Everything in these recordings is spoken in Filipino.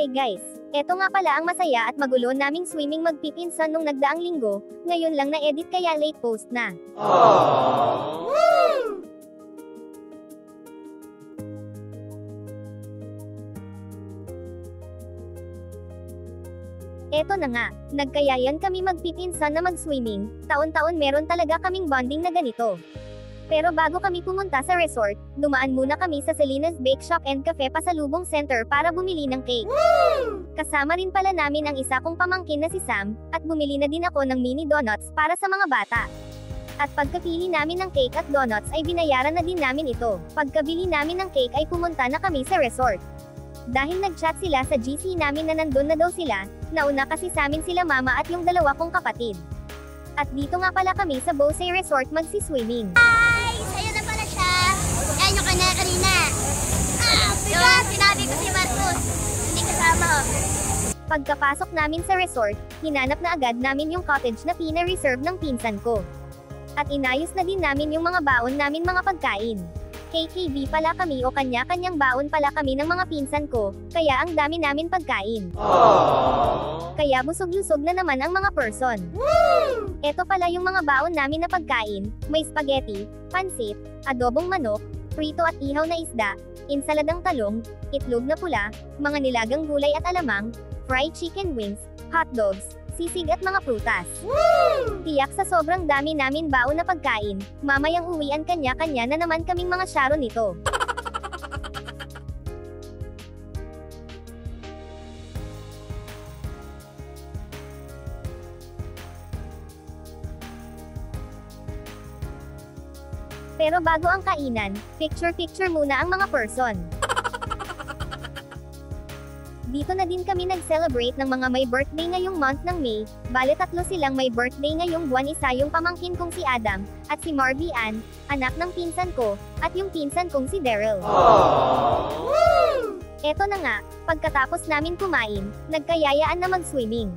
Hi guys! Eto nga pala ang masaya at magulo naming swimming magpipinsan nung nagdaang linggo, ngayon lang na-edit kaya late post na. Eto na nga, nagkayayan kami magpipinsan na mag-swimming, taon-taon meron talaga kaming bonding na ganito. Pero bago kami pumunta sa resort, dumaan muna kami sa Selena's Bake Shop and Cafe pasalubong center para bumili ng cake. Kasama rin pala namin ang isa kong pamangkin na si Sam, at bumili na din ako ng mini donuts para sa mga bata. At pagkapili namin ng cake at donuts ay binayaran na din namin ito. Pagkabili namin ng cake ay pumunta na kami sa resort. Dahil nag-chat sila sa GC namin na nandun na daw sila, nauna kasi sa amin sila mama at yung dalawa kong kapatid. At dito nga pala kami sa Bose Resort magsi-swimming. Sa'yo na pala siya. Yan yung kanya kanina. Yung sinabi ko si Marcos. Hindi kasama. Pagkapasok namin sa resort, hinanap na agad namin yung cottage na pina-reserve ng pinsan ko. At inayos na din namin yung mga baon namin mga pagkain. KKB pala kami o kanya-kanyang baon pala kami ng mga pinsan ko, kaya ang dami namin pagkain. Kaya busog-lusog na naman ang mga person. Eto pala yung mga baon namin na pagkain, may spaghetti, pansit, adobong manok, prito at ihaw na isda, insaladang talong, itlog na pula, mga nilagang gulay at alamang, fried chicken wings, hotdogs, sisig at mga prutas. Tiyak sa sobrang dami namin baon na pagkain, mamayang uwian kanya-kanya na naman kaming mga Sharon nito. Pero bago ang kainan, picture-picture muna ang mga person. Dito na din kami nag-celebrate ng mga may birthday ngayong month ng May, bale 3 silang may birthday ngayong buwan, isa yung pamangkin kong si Adam, at si Marby Ann, anak ng pinsan ko, at yung pinsan kong si Daryl. Eto na nga, pagkatapos namin kumain, nagkayayaan na mag-swimming.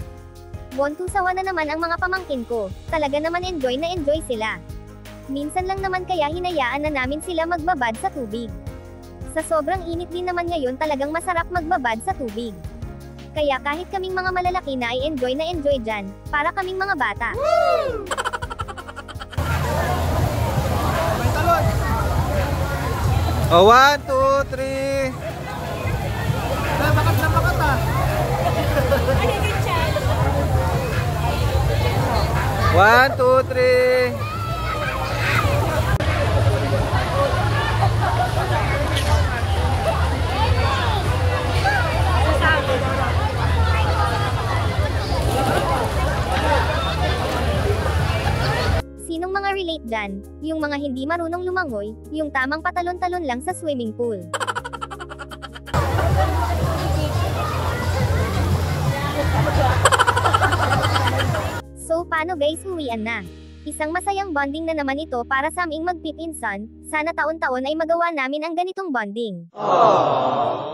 Bontusawa na naman ang mga pamangkin ko, talaga naman enjoy na enjoy sila. Minsan lang naman kaya hinayaan na namin sila magbabad sa tubig. Sa sobrang init din naman ngayon talagang masarap magbabad sa tubig. Kaya kahit kaming mga malalaki na ay enjoy na enjoy dyan, para kaming mga bata. Oh, 1, 2, 3. Bakat na bakat ah. 1, 2, 3. Sinong mga relate dyan? Yung mga hindi marunong lumangoy, yung tamang patalon-talon lang sa swimming pool. So paano guys, uwian na? Isang masayang bonding na naman ito para sa aming magpipinsan, sana taon-taon ay magawa namin ang ganitong bonding.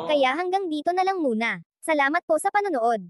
Kaya hanggang dito na lang muna. Salamat po sa panonood.